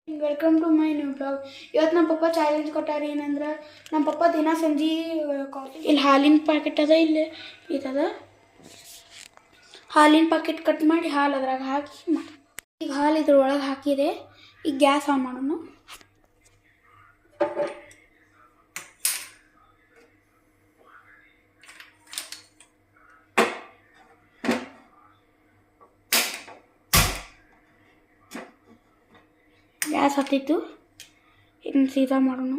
Welcome to my new blog. ಇವತ್ತು ನಮ್ಮ ಪಪ್ಪ challenge ಕೊಟ್ಟಾರ. ಏನಂದ್ರೆ ನಮ್ಮ ಪಪ್ಪ ದಿನ ಸಂಜೆ ಕಾಫಿ ಇಲ್ಲಿ ಹಾಲಿನ ಪ್ಯಾಕೆಟ್ ಅದ, ಇಲ್ಲಿ ಇದದ ಹಾಲಿನ ಪ್ಯಾಕೆಟ್ ಕಟ್ ಮಾಡಿ ಹಾಲು ಅದ್ರಾಗ ಹಾಕಿ ಮಾಡಿ. ಈಗ ಹಾಲು ಇದ್ರೊಳಗೆ ಹಾಕಿದೆ. ಈಗ ಗ್ಯಾಸ್ ಆನ್ ಮಾಡೋಣ. ಗ್ಯಾಸ್ ಹತ್ತಿತ್ತು. ಇನ್ನು ಸೀದಾ ಮಾಡೋಣ.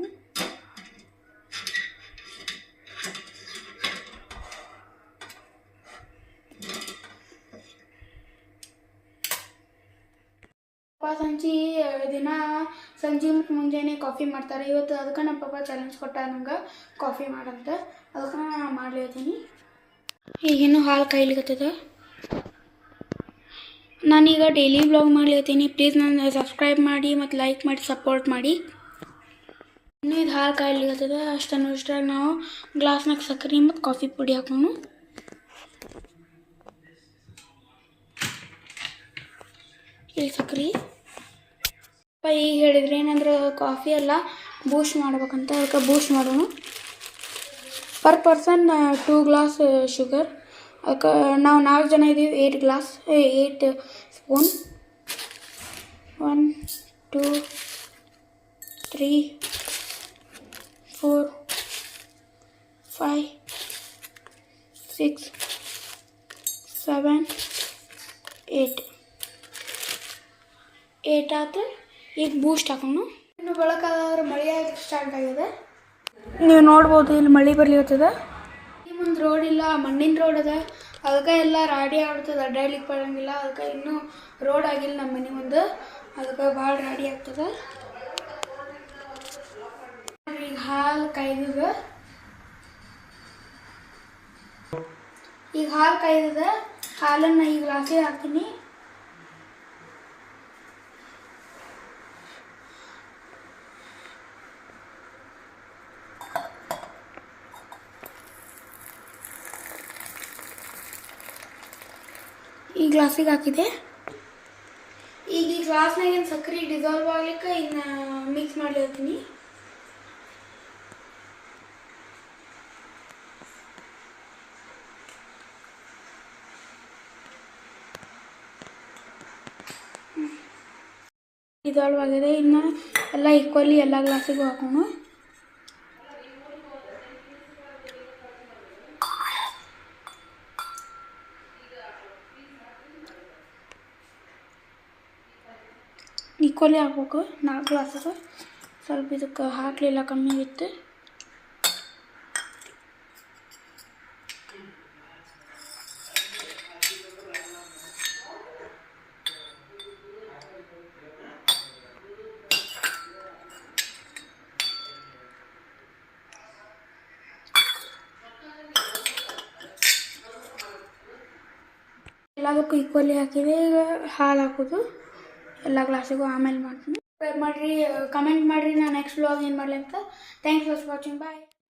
ಪಪ್ಪ ದಿನ ಸಂಜೆ ಮತ್ತು ಮುಂಜಾನೆ ಕಾಫಿ ಮಾಡ್ತಾರೆ. ಇವತ್ತು ಅದಕ್ಕೆ ನಮ್ಮ ಪಪ್ಪ ಚಾಲೆಂಜ್ ಕೊಟ್ಟ ನಂಗೆ ಕಾಫಿ ಮಾಡಂತ. ಅದಕ್ಕೆ ನಾನು ಮಾಡ್ಲಿದ್ದೀನಿ. ಈಗಿನ್ನೂ ಹಾಲು ಕಾಯ್ಲಿಕತ್ತದ. ನಾನೀಗ ಡೈಲಿ ಬ್ಲಾಗ್ ಮಾಡ್ಲಿದ್ದೀನಿ. ಪ್ಲೀಸ್ ನನ್ನ ಸಬ್ಸ್ಕ್ರೈಬ್ ಮಾಡಿ ಮತ್ತು ಲೈಕ್ ಮಾಡಿ ಸಪೋರ್ಟ್ ಮಾಡಿ. ಇನ್ನೂ ಇದು ಹಾಲು ಕಾಯ್ಲಿಕತ್ತದ. ಅಷ್ಟನ್ನು ಇಷ್ಟಾಗ ನಾವು ಗ್ಲಾಸ್ನಾಗ ಸಕ್ಕರೆ ಮತ್ತು ಕಾಫಿ ಪುಡಿ ಹಾಕೋಣ. ಇಲ್ಲಿ ಸಕ್ಕರೆ ಈಗ ಹೇಳಿದ್ರೆ ಏನಂದ್ರೆ ಕಾಫಿ ಎಲ್ಲ ಬೂಸ್ಟ್ ಮಾಡ್ಬೇಕಂತ. ಅದಕ್ಕೆ ಬೂಸ್ಟ್ ಮಾಡೋಣ. Per person 2 glass sugar. ಅದಕ್ಕೆ ನಾವು 4 ಜನ ಇದ್ದೀವಿ. 8 ಸ್ಪೂನ್. 1 2 3 4 5 6 7 8 ಆಯ್ತು. ಈಗ ಬೂಸ್ಟ್ ಹಾಕೋಣ. ಇನ್ನು ಬೆಳಕಾದ್ರೆ ಮಳೆ ಸ್ಟಾರ್ಟ್ ಆಗಿದೆ. ನೀವು ನೋಡ್ಬೋದು, ಇಲ್ಲಿ ಮಳೆ ಬರ್ಲಿರ್ತದೆ. ಈ ಮುಂದೆ ರೋಡ್ ಇಲ್ಲ, ಮಣ್ಣಿನ ರೋಡ್ ಅದ. ಅದಕ್ಕೆ ಎಲ್ಲ ರಾಡಿ ಆಗ್ತದೆ, ಅಡ್ಡಾಡ್ಲಿಕ್ಕೆ ಬರೋಂಗಿಲ್ಲ. ಅದಕ್ಕೆ ಇನ್ನೂ ರೋಡ್ ಆಗಿಲ್ಲ ನಮ್ಮ ಮನೆ ಮುಂದೆ. ಅದಕ್ಕೆ ಭಾಳ ರಾಡಿ ಆಗ್ತದೆ. ಈಗ ಹಾಲು ಕಾಯ್ದದ. ಹಾಲನ್ನು ಈ ಗ್ಲಾಸಿಗೆ ಹಾಕ್ತೀನಿ. ಈ ಗ್ಲಾಸಿಗೆ ಹಾಕಿದೆ. ಈಗ ಈ ಗ್ಲಾಸ್ನಾಗ ಏನು ಸಕ್ಕರೆ ಡಿಸಾಲ್ವ್ ಆಗ್ಲಿಕ್ಕೆ ಇನ್ನು ಮಿಕ್ಸ್ ಮಾಡ್ಲಿರ್ತೀನಿ. ಡಿಸಾಲ್ವ್ ಆಗಿದೆ. ಇನ್ನು ಎಲ್ಲ ಈಕ್ವಲಿ ಎಲ್ಲ ಗ್ಲಾಸಿಗೂ ಹಾಕೋಣ. ಈಕ್ವಲಿ ಹಾಕ್ಬೇಕು. 4 ಗ್ಲಾಸದ ಸ್ವಲ್ಪ ಇದಕ್ಕೆ ಹಾಕಲಿಲ್ಲ, ಕಮ್ಮಿ ಇತ್ತು. ಎಲ್ಲದಕ್ಕೂ ಈಕ್ವಲಿ ಹಾಕಿದೆ. ಈಗ ಹಾಲು ಹಾಕೋದು ಎಲ್ಲ ಗ್ಲಾಸಿಗೂ ಆಮೇಲೆ ಮಾಡ್ತೀನಿ. ಸಬ್ಸ್ಕ್ರೈಬ್ ಮಾಡಿರಿ, ಕಮೆಂಟ್ ಮಾಡಿರಿ. ನಾನು ನೆಕ್ಸ್ಟ್ ವ್ಲಾಗ್ ಏನು ಮಾಡಲಿ ಅಂತ. Thanks for watching. ಬಾಯ್.